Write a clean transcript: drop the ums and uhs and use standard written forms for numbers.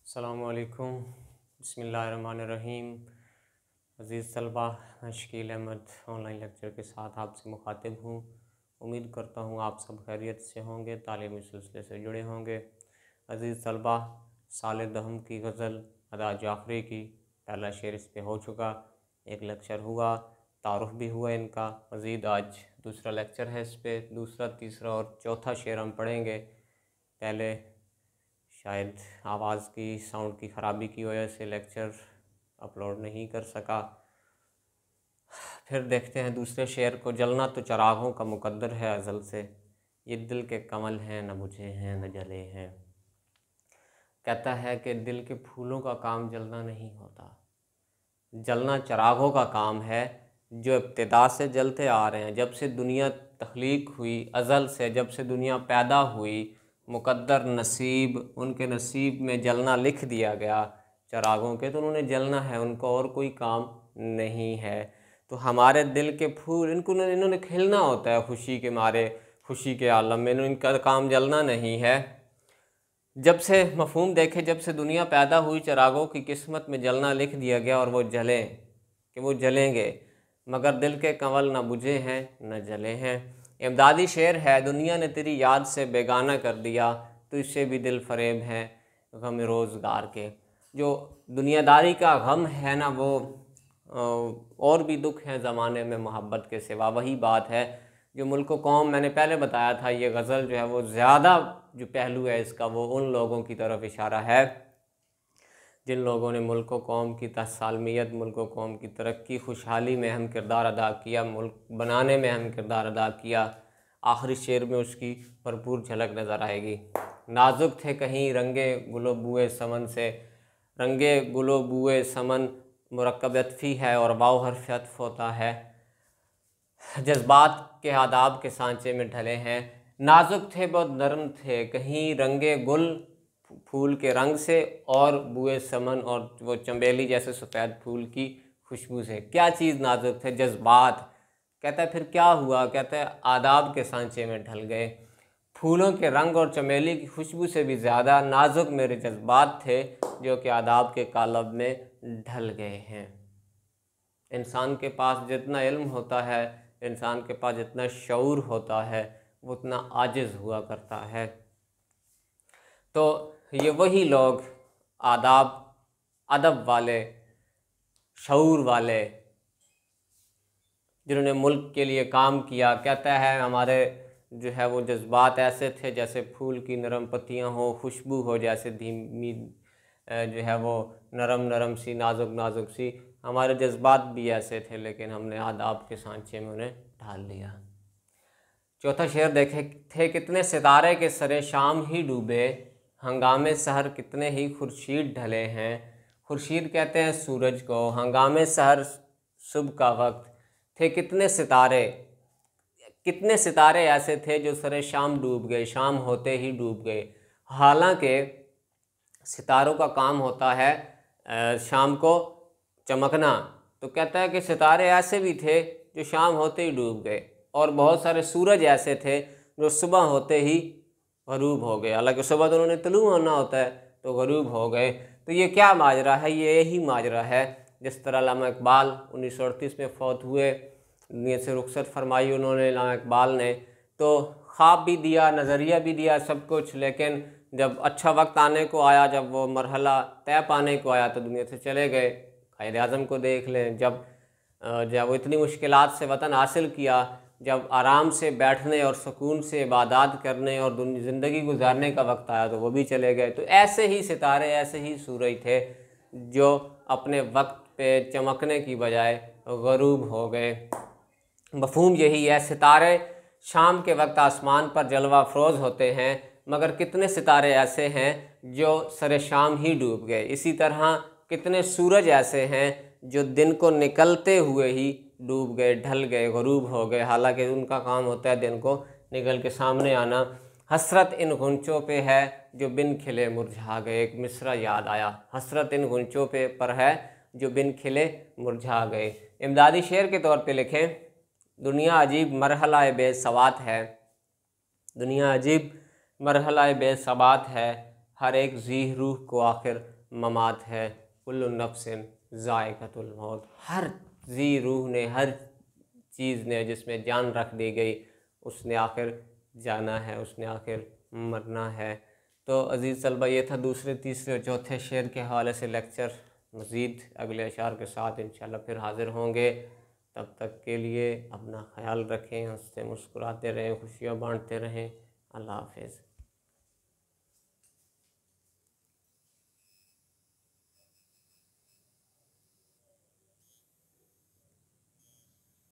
अस्सलामुअलैकुम बिस्मिल्लाहिर्रहमानिर्रहीम। अज़ीज़ तलबा, मैं शकील अहमद ऑनलाइन लेक्चर के साथ आपसे मुखातिब हूँ। उम्मीद करता हूँ आप सब खैरियत से होंगे, तालीमी सिलसिले से जुड़े होंगे। अज़ीज़ तलबा, साल दहम की गज़ल अदा जाफ़री की पहला शेर इस पे हो चुका, एक लेक्चर हुआ, तारुफ भी हुआ इनका। मज़ीद आज दूसरा लेक्चर है इस पे, दूसरा, तीसरा और चौथा शेर हम पढ़ेंगे। पहले शायद आवाज़ की साउंड की ख़राबी की वजह से लेक्चर अपलोड नहीं कर सका। फिर देखते हैं दूसरे शेर को। जलना तो चरागों का मुकद्दर है अज़ल से, ये दिल के कमल हैं न बुझे हैं न जले हैं। कहता है कि दिल के फूलों का काम जलना नहीं होता, जलना चरागों का काम है जो इब्तिदा से जलते आ रहे हैं। जब से दुनिया तख्लीक हुई, अज़ल से जब से दुनिया पैदा हुई, मुकद्दर नसीब, उनके नसीब में जलना लिख दिया गया चरागों के, तो उन्होंने जलना है, उनको और कोई काम नहीं है। तो हमारे दिल के फूल इन्होंने खिलना होता है खुशी के मारे, खुशी के आलम में, इनका काम जलना नहीं है। जब से मफ़हूम देखे, जब से दुनिया पैदा हुई, चरागों की किस्मत में जलना लिख दिया गया और वो जलें कि वो जलेंगे, मगर दिल के कंवल न बुझे हैं न जले हैं। इमदादी शेर है। दुनिया ने तेरी याद से बेगाना कर दिया, तो इससे भी दिल फरेब है गम रोज़गार के। जो दुनियादारी का गम है ना, वो और भी दुख हैं ज़माने में मोहब्बत के सिवा। वही बात है जो मुल्क कौम, मैंने पहले बताया था, ये गज़ल जो है वो ज़्यादा जो पहलू है इसका वो उन लोगों की तरफ इशारा है जिन लोगों ने मुल्क कौम की तसालमियत, मुल्क कौम की तरक्की, खुशहाली में अहम किरदार अदा किया, मुल्क बनाने में अहम किरदार अदा किया। आखिरी शेर में उसकी भरपूर झलक नज़र आएगी। नाजुक थे कहीं रंगे गुलो बुए समन से, रंगे गुलो बुए समन मुरक्कब अतफ़ी है और वाव हर्फ अत्फ़ होता है। जज्बात के आदाब के सांचे में ढले हैं। नाजुक थे, बहुत नरम थे, कहीं रंगे गुल फूल के रंग से और बुए समन और वो चंबेली जैसे सफ़ेद फूल की खुशबू से। क्या चीज़ नाजुक थे? जज्बात। कहता है फिर क्या हुआ? कहता है आदाब के सांचे में ढल गए। फूलों के रंग और चमेली की खुशबू से भी ज़्यादा नाजुक मेरे जज्बात थे जो कि आदाब के कालब में ढल गए हैं। इंसान के पास जितना इल्म होता है, इंसान के पास जितना शऊर होता है, वो उतना आजिज़ हुआ करता है। तो ये वही लोग आदाब, अदब वाले, शऊर वाले, जिन्होंने मुल्क के लिए काम किया। कहता है हमारे जो है वो जज्बात ऐसे थे जैसे फूल की नरम पत्तियां हो, खुशबू हो जैसे धीमी जो है वो नरम नरम सी, नाजुक नाजुक सी। हमारे जज्बात भी ऐसे थे, लेकिन हमने आदाब के सांचे में उन्हें ढाल लिया। चौथा शेर देखे थे कितने सितारे के सरे शाम ही डूबे, हंगामे सहर कितने ही खुर्शीद ढले हैं। खुर्शीद कहते हैं सूरज को, हंगामे सहर सुबह का वक्त थे कितने सितारे ऐसे थे जो सरे शाम डूब गए, शाम होते ही डूब गए। हालांकि सितारों का काम होता है शाम को चमकना, तो कहता है कि सितारे ऐसे भी थे जो शाम होते ही डूब गए, और बहुत सारे सूरज ऐसे थे जो सुबह होते ही गरूब हो गए। हालांकि सुबह तो उन्होंने तुलू होना होता है, तो गरूब हो गए। तो ये क्या माजरा है? ये यही माजरा है जिस तरह अल्लामा इकबाल 1938 में फौत हुए, दुनिया से रुखसत फरमाई उन्होंने। अल्लामा इकबाल ने तो ख्वाब भी दिया, नज़रिया भी दिया, सब कुछ, लेकिन जब अच्छा वक्त आने को आया, जब वो मरहला तय पाने को आया, तो दुनिया से चले गए। कायद आज़म को देख लें, जब वो इतनी मुश्किलात से वतन हासिल किया, जब आराम से बैठने और सुकून से इबादत करने और ज़िंदगी गुजारने का वक्त आया, तो वो भी चले गए। तो ऐसे ही सितारे, ऐसे ही सूरज थे जो अपने वक्त पे चमकने की बजाय गरूब हो गए। मफ़हूम यही है, सितारे शाम के वक्त आसमान पर जलवा अफरोज़ होते हैं, मगर कितने सितारे ऐसे हैं जो सरे शाम ही डूब गए। इसी तरह कितने सूरज ऐसे हैं जो दिन को निकलते हुए ही डूब गए, ढल गए, गरूब हो गए, हालांकि उनका काम होता है दिन को निकल के सामने आना। हसरत इन गुंचों पे है जो बिन खिले मुरझा गए। एक मिसरा याद आया, हसरत इन गुंचों पे पर है जो बिन खिले मुरझा गए। इमदादी शेर के तौर पे लिखें, दुनिया अजीब मरहला बेसवात है, दुनिया अजीब मरहला बेसवात है, हर एक ज़ी रूह को आखिर ममात है, कुल्लु नफ्सिन ज़ाइक़तुल मौत। हर जी रूह ने, हर चीज़ ने जिसमें जान रख दी गई, उसने आखिर जाना है, उसने आखिर मरना है। तो अज़ीज़ तलबा, ये था दूसरे, तीसरे और चौथे शेर के हवाले से लेक्चर। मज़ीद अगले अशार के साथ इंशाल्लाह फिर हाज़िर होंगे। तब तक के लिए अपना ख्याल रखें, हंसते मुस्कुराते रहें, खुशियाँ बांटते रहें। अल्लाह हाफ़िज़।